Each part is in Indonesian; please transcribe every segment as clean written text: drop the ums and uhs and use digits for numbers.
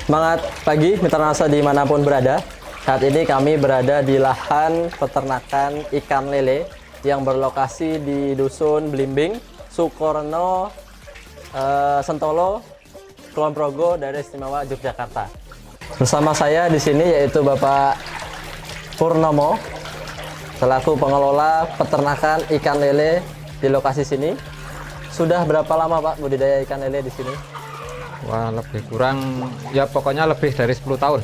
Semangat pagi mitra NASA dimanapun berada. Saat ini kami berada di lahan peternakan ikan lele yang berlokasi di Dusun Blimbing, Sukorno, Sentolo, Kulon Progo, Daerah Istimewa Yogyakarta. Bersama saya di sini yaitu Bapak Purnomo, selaku pengelola peternakan ikan lele di lokasi sini. Sudah berapa lama Pak budidaya ikan lele di sini? Wah, lebih kurang, ya pokoknya lebih dari 10 tahun.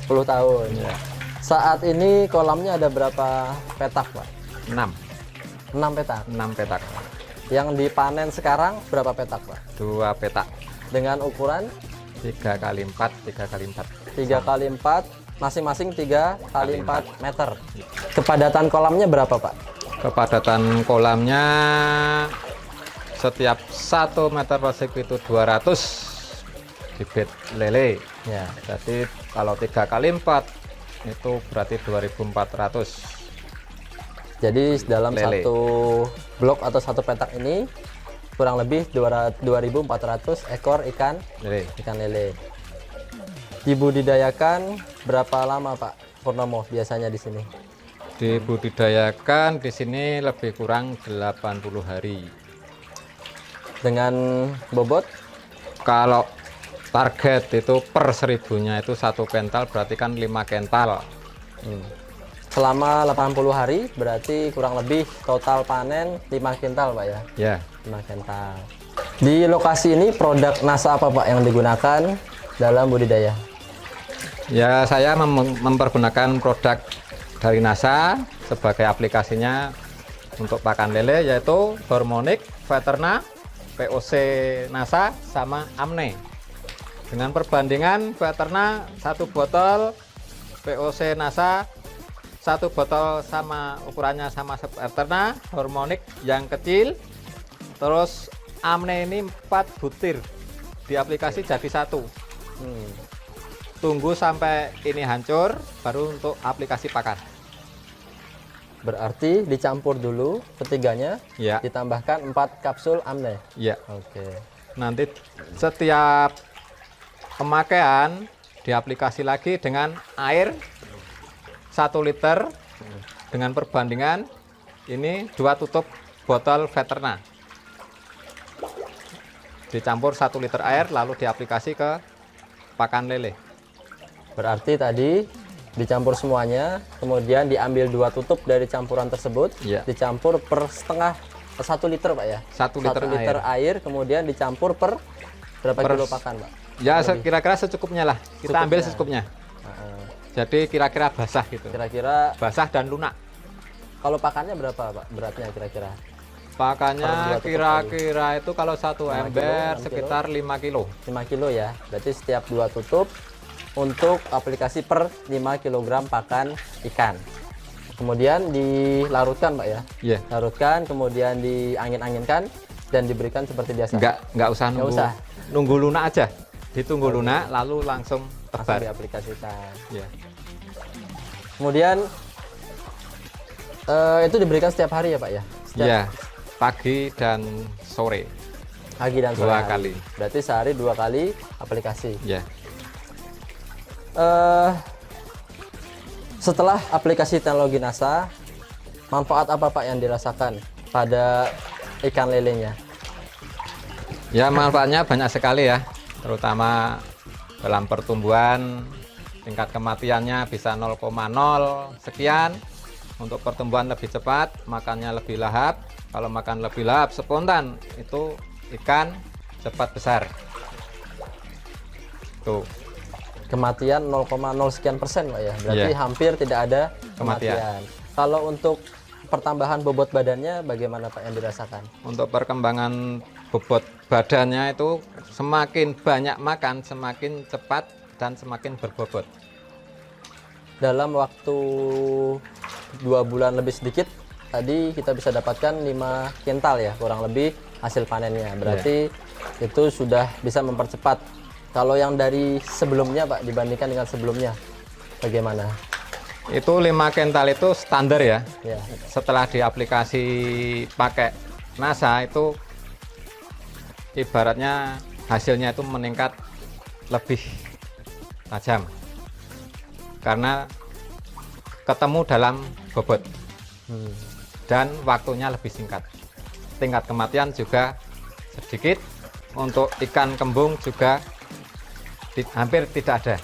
10 tahun. Ya. Saat ini kolamnya ada berapa petak Pak? 6 petak. 6 petak. Yang dipanen sekarang berapa petak Pak? 2 petak. Dengan ukuran 3 kali 4, 3 kali 4. 3 kali 4, masing-masing 3 kali 4 meter. Kepadatan kolamnya berapa Pak? Kepadatan kolamnya setiap 1 meter persegi itu 200 bibit lele. Ya. Jadi kalau 3 kali 4 itu berarti 2400. Jadi dalam Lele. satu blok atau satu petak ini kurang lebih 2400 ekor ikan lele. Dibudidayakan berapa lama Pak Purnomo biasanya di sini? Dibudidayakan di sini lebih kurang 80 hari. Dengan bobot Kalau target itu per 1000-nya itu 1 kental, berarti kan 5 kental. selama 80 hari berarti kurang lebih total panen 5 kintal Pak ya? Ya, 5 kintal. Di lokasi ini produk NASA apa Pak yang digunakan dalam budidaya? ya saya mempergunakan produk dari NASA sebagai aplikasinya untuk pakan lele, yaitu Hormonic, Veterna, POC NASA, sama Amne. Dengan perbandingan Veterna 1 botol, POC NASA 1 botol sama ukurannya sama Veterna, Hormonic yang kecil, terus Amne ini 4 butir di aplikasi jadi 1. Tunggu sampai ini hancur baru untuk aplikasi pakan. Berarti dicampur dulu ketiganya, Ya, ditambahkan 4 kapsul Amne. ya. Oke. Nanti setiap pemakaian diaplikasi lagi dengan air 1 liter dengan perbandingan ini 2 tutup botol Veterna. Dicampur 1 liter air lalu diaplikasi ke pakan lele. Berarti tadi dicampur semuanya, kemudian diambil 2 tutup dari campuran tersebut, Iya. dicampur per setengah 1 liter Pak ya? 1 liter 1 liter air, kemudian dicampur per berapa Per- kilo pakan Pak? Ya, kira-kira secukupnya lah. Kita ambil secukupnya. Heeh. Jadi kira-kira basah gitu. Kira-kira Basah dan lunak. kalau pakannya berapa Pak beratnya kira-kira? Per Pakannya dua tutup kira-kira itu kalau 1 5 kilo, ember 6 kilo. sekitar 5 kilo. 5 kilo ya, berarti setiap 2 tutup untuk aplikasi per 5 kg pakan ikan. Kemudian dilarutkan Pak ya? Iya. Larutkan, kemudian diangin-anginkan dan diberikan seperti biasa. Nggak usah nunggu. usah. Nunggu lunak aja. Ditunggu lunak lalu langsung Langsung tebar. diaplikasikan. Ya. Kemudian itu diberikan setiap hari ya Pak ya? Setiap Iya. Pagi dan sore. pagi dan sore 2 hari. kali. Berarti sehari 2 kali aplikasi. Ya. Setelah aplikasi teknologi NASA, manfaat apa Pak yang dirasakan pada ikan lelenya? Ya, manfaatnya banyak sekali ya. Terutama dalam pertumbuhan, tingkat kematiannya bisa 0,0 sekian. Untuk pertumbuhan lebih cepat, makannya lebih lahap. Kalau makan lebih lahap spontan, itu ikan cepat besar. Tuh. Kematian 0,0 sekian persen Pak ya, berarti Iya. hampir tidak ada Kematian. kematian. Kalau untuk pertambahan bobot badannya bagaimana Pak yang dirasakan? Untuk perkembangan bobot badannya itu semakin banyak makan, semakin cepat dan semakin berbobot. Dalam waktu 2 bulan lebih sedikit, tadi kita bisa dapatkan 5 kintal ya, kurang lebih hasil panennya. Berarti itu sudah bisa mempercepat. Kalau yang dari sebelumnya Pak, dibandingkan dengan sebelumnya, bagaimana? Itu 5 kental itu standar ya. Ya. Setelah diaplikasi pakai NASA itu ibaratnya hasilnya itu meningkat lebih tajam karena ketemu dalam bobot dan waktunya lebih singkat. Tingkat kematian juga sedikit. Untuk ikan kembung juga hampir tidak ada.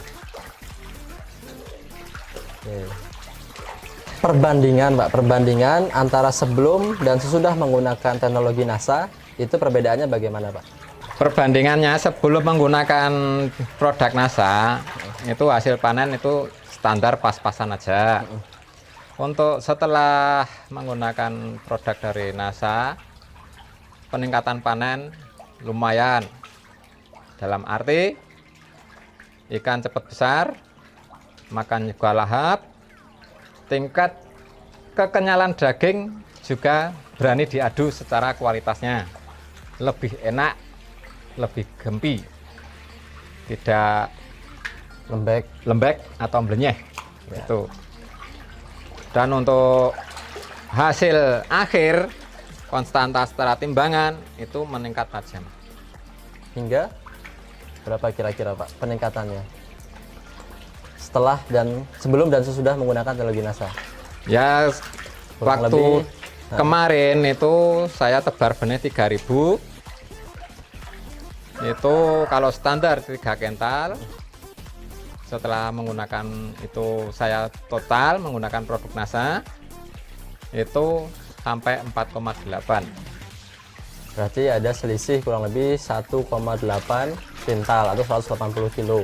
Perbandingan antara sebelum dan sesudah menggunakan teknologi NASA itu perbedaannya bagaimana, Pak? Perbandingannya sebelum menggunakan produk NASA itu hasil panen itu standar pas-pasan aja. Untuk setelah menggunakan produk dari NASA, peningkatan panen lumayan. Dalam arti ikan cepat besar, makan juga lahap, tingkat kekenyalan daging juga berani diadu secara kualitasnya. Lebih enak, lebih gempi, tidak lembek atau melenyeh. Itu. Dan untuk hasil akhir konstanta secara timbangan itu meningkat tajam. Hingga berapa kira-kira, Pak, peningkatannya setelah dan sebelum dan sesudah menggunakan teknologi NASA? Ya, Kurang waktu lebih, kemarin itu saya tebar benih 3000. Itu kalau standar 3 kental. Setelah menggunakan itu saya total menggunakan produk NASA itu sampai 4,8. Berarti ada selisih kurang lebih 1,8 kintal atau 180 kilo.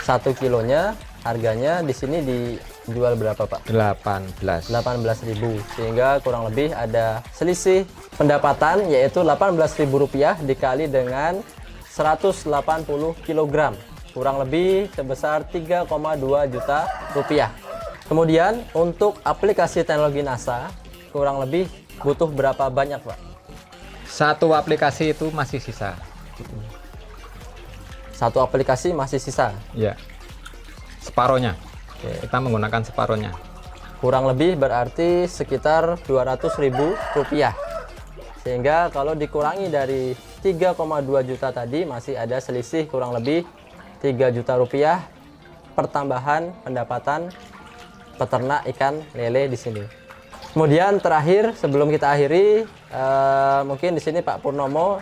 1 kilonya harganya di sini dijual berapa, Pak? 18. 18.000. Sehingga kurang lebih ada selisih pendapatan yaitu Rp18.000 dikali dengan 180 kg. Kurang lebih sebesar 3,2 juta rupiah. Kemudian untuk aplikasi teknologi NASA kurang lebih butuh berapa banyak, Pak? Satu aplikasi itu masih sisa. Satu aplikasi masih sisa. Ya. Separohnya. Oke. Kita menggunakan separohnya. Kurang lebih berarti sekitar Rp200.000. Sehingga kalau dikurangi dari 3,2 juta tadi masih ada selisih kurang lebih 3 juta rupiah pertambahan pendapatan peternak ikan lele di sini. Kemudian terakhir sebelum kita akhiri, mungkin di sini Pak Purnomo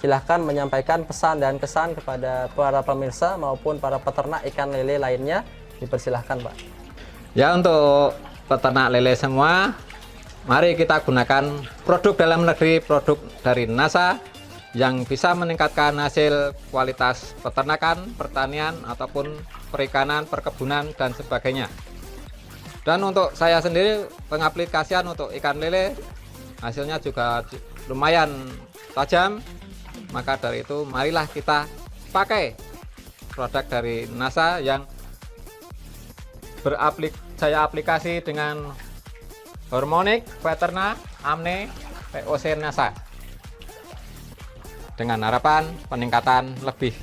silahkan menyampaikan pesan dan kesan kepada para pemirsa maupun para peternak ikan lele lainnya. Dipersilahkan, Pak. Ya, untuk peternak lele semua, mari kita gunakan produk dalam negeri, produk dari NASA yang bisa meningkatkan hasil kualitas peternakan, pertanian, ataupun perikanan, perkebunan, dan sebagainya. Dan untuk saya sendiri, pengaplikasian untuk ikan lele, hasilnya juga lumayan tajam. Maka dari itu, marilah kita pakai produk dari NASA yang saya aplikasi dengan Hormonic Veterna Amne POC NASA. Dengan harapan peningkatan lebih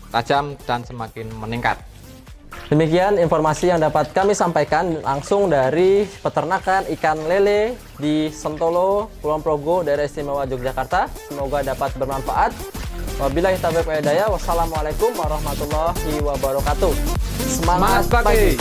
tajam dan semakin meningkat. Demikian informasi yang dapat kami sampaikan langsung dari peternakan ikan lele di Sentolo, Kulon Progo, Daerah Istimewa Yogyakarta. Semoga dapat bermanfaat. Wabillahi taufiq wal hidayah. Wassalamualaikum warahmatullahi wabarakatuh. Semangat pagi.